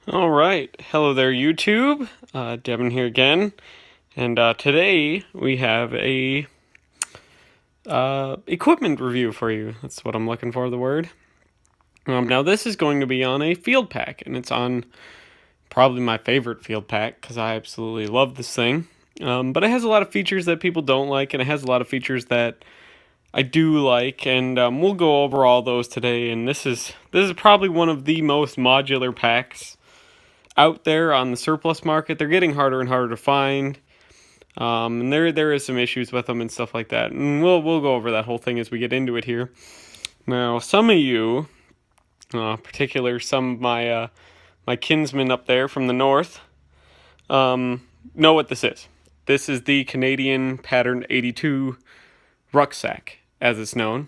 All right, hello there, YouTube. Devin here again, and today we have a equipment review for you. That's what I'm looking for, the word. Now this is going to be on a field pack, and it's on probably my favorite field pack because I absolutely love this thing. But it has a lot of features that people don't like, and it has a lot of features that I do like, and we'll go over all those today. And this is probably one of the most modular packs out there on the surplus market. They're getting harder and harder to find, and there is some issues with them and stuff like that. And we'll go over that whole thing as we get into it here. Now, some of you, particular some of my kinsmen up there from the north, know what this is. This is the Canadian Pattern 82 rucksack, as it's known.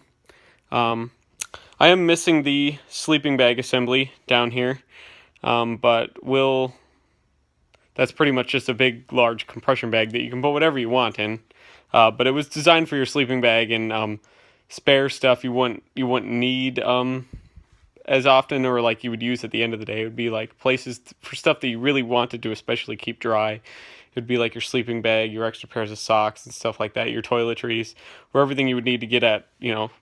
I am missing the sleeping bag assembly down here. But that's pretty much just a big, large compression bag that you can put whatever you want in. But it was designed for your sleeping bag and spare stuff you wouldn't need as often, or like you would use at the end of the day. It would be like places for stuff that you really wanted to especially keep dry. It would be like your sleeping bag, your extra pairs of socks and stuff like that, your toiletries, where everything you would need to get at,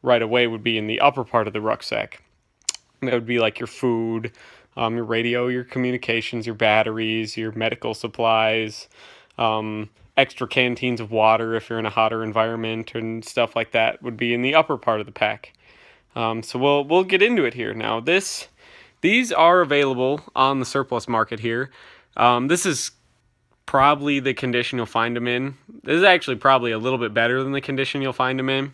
right away would be in the upper part of the rucksack. That would be like your food, your radio, your communications, your batteries, your medical supplies, extra canteens of water if you're in a hotter environment, and stuff like that would be in the upper part of the pack. So we'll get into it here now. These are available on the surplus market here. This is probably the condition you'll find them in. This is actually probably a little bit better than the condition you'll find them in.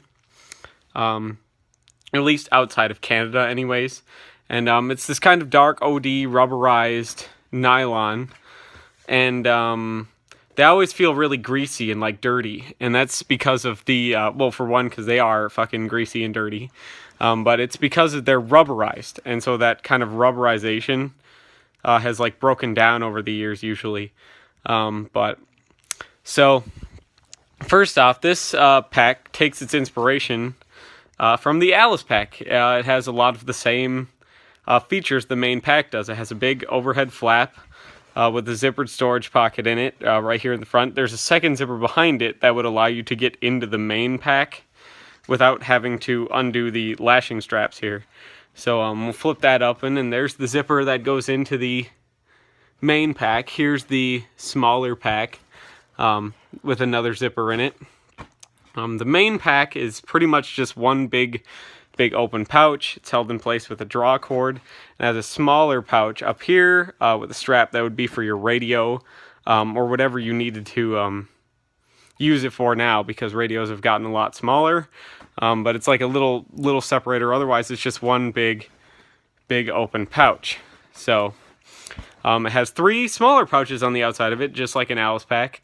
At least outside of Canada anyways. And it's this kind of dark OD rubberized nylon. And they always feel really greasy and like dirty. And that's because of the, well, for one, because they are fucking greasy and dirty. But it's because they're rubberized. And so that kind of rubberization has like broken down over the years usually. So first off, this pack takes its inspiration from the Alice pack. It has a lot of the same features the main pack does. It has a big overhead flap with a zippered storage pocket in it right here in the front. There's a second zipper behind it that would allow you to get into the main pack without having to undo the lashing straps here. So we'll flip that open, and there's the zipper that goes into the main pack. Here's the smaller pack with another zipper in it. The main pack is pretty much just one big open pouch. It's held in place with a draw cord. It has a smaller pouch up here with a strap that would be for your radio or whatever you needed to use it for now, because radios have gotten a lot smaller. But it's like a little separator. Otherwise, it's just one big open pouch. So it has three smaller pouches on the outside of it, just like an Alice pack.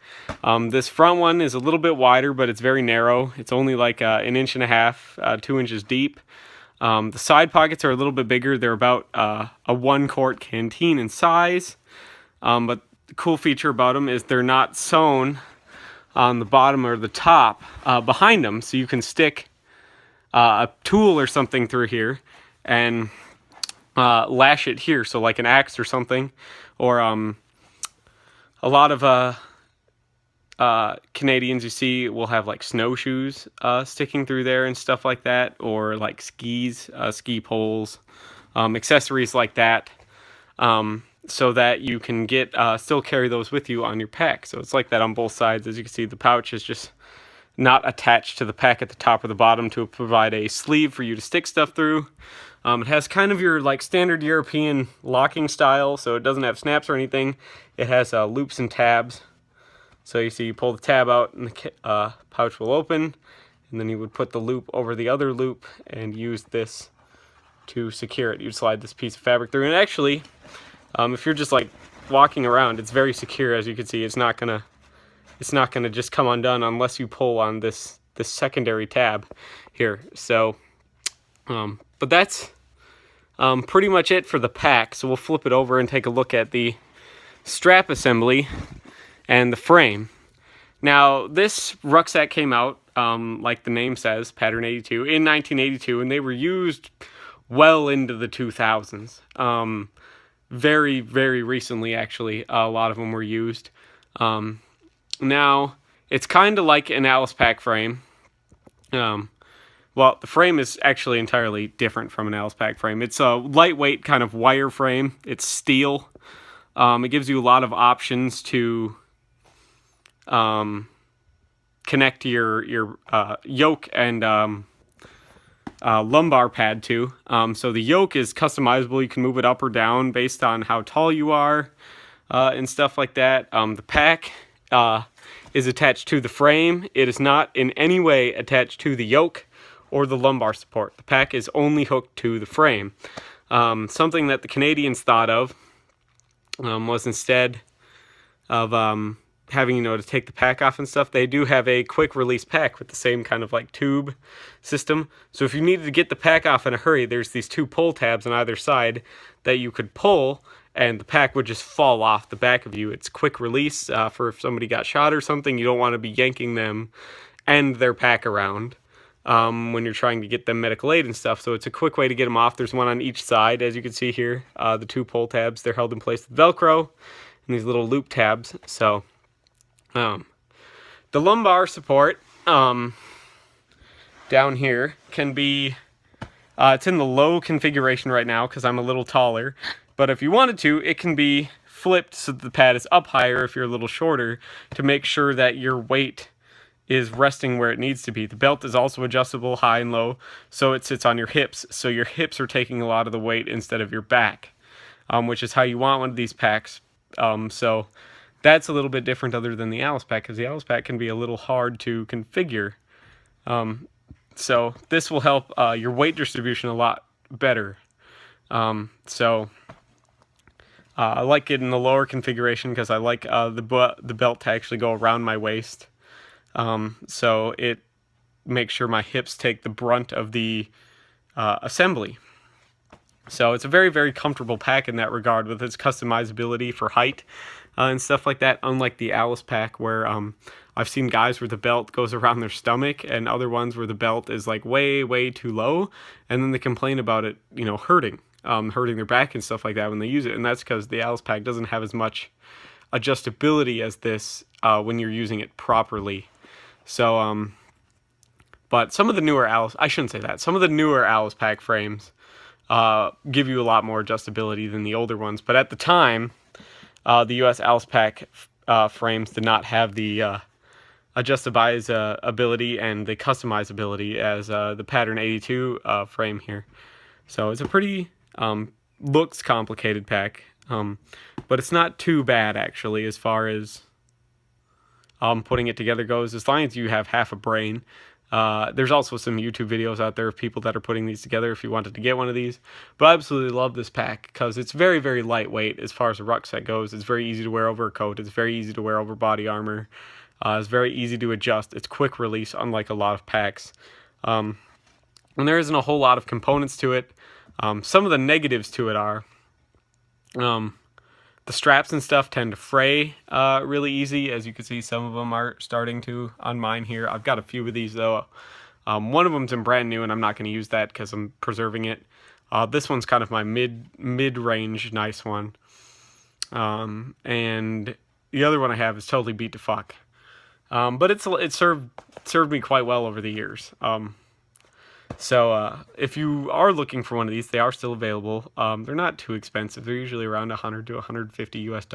This front one is a little bit wider, but it's very narrow. It's only like an inch and a half, 2 inches deep. The side pockets are a little bit bigger. They're about a 1-quart canteen in size. But the cool feature about them is they're not sewn on the bottom or the top behind them, so you can stick a tool or something through here and lash it here, so like an axe or something, or a lot of Canadians you see will have like snowshoes sticking through there and stuff like that, or like skis, ski poles, accessories like that, so that you can get still carry those with you on your pack. So it's like that on both sides. As you can see, the pouch is just not attached to the pack at the top or the bottom to provide a sleeve for you to stick stuff through. It has kind of your like standard European locking style, so it doesn't have snaps or anything. It has loops and tabs. So you see, you pull the tab out and the pouch will open, and then you would put the loop over the other loop and use this to secure it. You'd slide this piece of fabric through, and actually, if you're just like walking around, it's very secure. As you can see, it's not gonna just come undone unless you pull on this secondary tab here. So, but that's pretty much it for the pack. So we'll flip it over and take a look at the strap assembly and the frame. Now, this rucksack came out, like the name says, Pattern 82, in 1982, and they were used well into the 2000s. very, very recently, actually. A lot of them were used. Now, it's kind of like an Alice pack frame. Well, the frame is actually entirely different from an Alice pack frame. It's a lightweight kind of wire frame. It's steel. It gives you a lot of options to connect your yoke and lumbar pad to. So the yoke is customizable. You can move it up or down based on how tall you are and stuff like that. The pack is attached to the frame. It is not in any way attached to the yoke or the lumbar support. The pack is only hooked to the frame. Something that the Canadians thought of was, instead of having, to take the pack off and stuff, they do have a quick release pack with the same kind of like tube system. So if you needed to get the pack off in a hurry, there's these two pull tabs on either side that you could pull, and the pack would just fall off the back of you. It's quick release for if somebody got shot or something. You don't want to be yanking them and their pack around when you're trying to get them medical aid and stuff. So it's a quick way to get them off. There's one on each side, as you can see here. The two pull tabs, they're held in place with Velcro and these little loop tabs. So the lumbar support down here can be, it's in the low configuration right now because I'm a little taller, but if you wanted to, it can be flipped so that the pad is up higher if you're a little shorter, to make sure that your weight is resting where it needs to be. The belt is also adjustable high and low, so it sits on your hips, so your hips are taking a lot of the weight instead of your back, which is how you want one of these packs. So that's a little bit different other than the Alice pack, because the Alice pack can be a little hard to configure. So this will help your weight distribution a lot better. I like it in the lower configuration because I like the belt to actually go around my waist. So it makes sure my hips take the brunt of the assembly. So it's a very, very comfortable pack in that regard, with its customizability for height and stuff like that, unlike the Alice pack, where I've seen guys where the belt goes around their stomach, and other ones where the belt is like way, way too low, and then they complain about it, hurting their back and stuff like that when they use it. And that's because the Alice pack doesn't have as much adjustability as this when you're using it properly. So, but some of the newer Alice, I shouldn't say that, some of the newer Alice pack frames give you a lot more adjustability than the older ones. But at the time, the US Alice pack frames did not have the adjustability and the customizability as the Pattern 82 frame here. So it's a pretty looks complicated pack, but it's not too bad actually as far as putting it together goes, as long as you have half a brain. There's also some YouTube videos out there of people that are putting these together if you wanted to get one of these. But I absolutely love this pack because it's very, very lightweight as far as a rucksack goes. It's very easy to wear over a coat. It's very easy to wear over body armor. It's very easy to adjust. It's quick release, unlike a lot of packs. And there isn't a whole lot of components to it. Some of the negatives to it are the straps and stuff tend to fray really easy. As you can see, some of them are starting to on mine here. I've got a few of these though. One of them's in brand new, and I'm not going to use that because I'm preserving it. This one's kind of my mid-range nice one. And the other one I have is totally beat to fuck. But it served me quite well over the years. So if you are looking for one of these, they are still available. They're not too expensive. They're usually around $100 to $150 US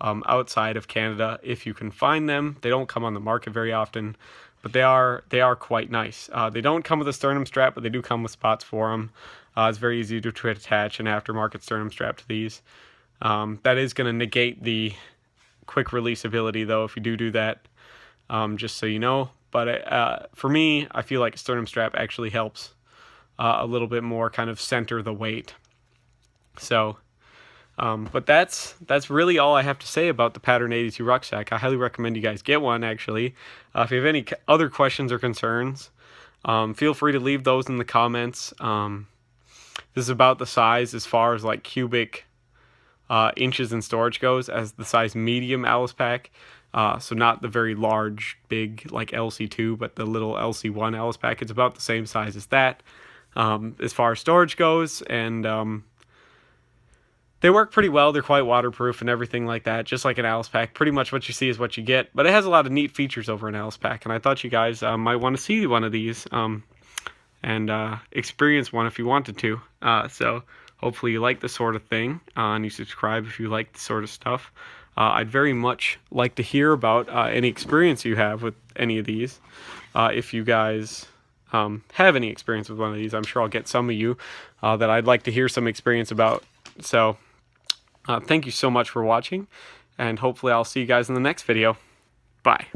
outside of Canada if you can find them. They don't come on the market very often, but they are quite nice. They don't come with a sternum strap, but they do come with spots for them. It's very easy to attach an aftermarket sternum strap to these. That is going to negate the quick release ability though if you do that, just so you know. But for me, I feel like a sternum strap actually helps a little bit more kind of center the weight. So, but that's really all I have to say about the Pattern 82 rucksack. I highly recommend you guys get one, actually. If you have any other questions or concerns, feel free to leave those in the comments. This is about the size as far as like cubic inches in storage goes as the size medium Alice pack. So not the very large, big like LC2, but the little LC1 Alice pack. It's about the same size as that as far as storage goes. And They work pretty well. They're quite waterproof and everything like that, just like an Alice pack. Pretty much what you see is what you get, but it has a lot of neat features over an Alice pack, and I thought you guys might want to see one of these and experience one if you wanted to. So hopefully you like this sort of thing, and you subscribe if you like this sort of stuff. I'd very much like to hear about any experience you have with any of these. If you guys have any experience with one of these, I'm sure I'll get some of you that I'd like to hear some experience about. So thank you so much for watching, and hopefully I'll see you guys in the next video. Bye.